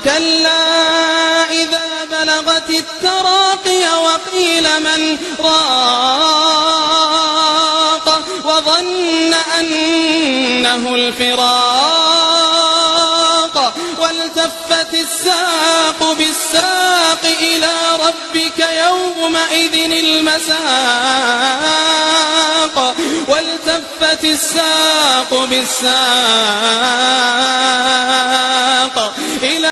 كلا إذا بلغت التراقي وقيل من راق وظن أنه الفراق والتفت الساق بالساق إلى ربك يومئذ المساق والتفت الساق بالساق إلى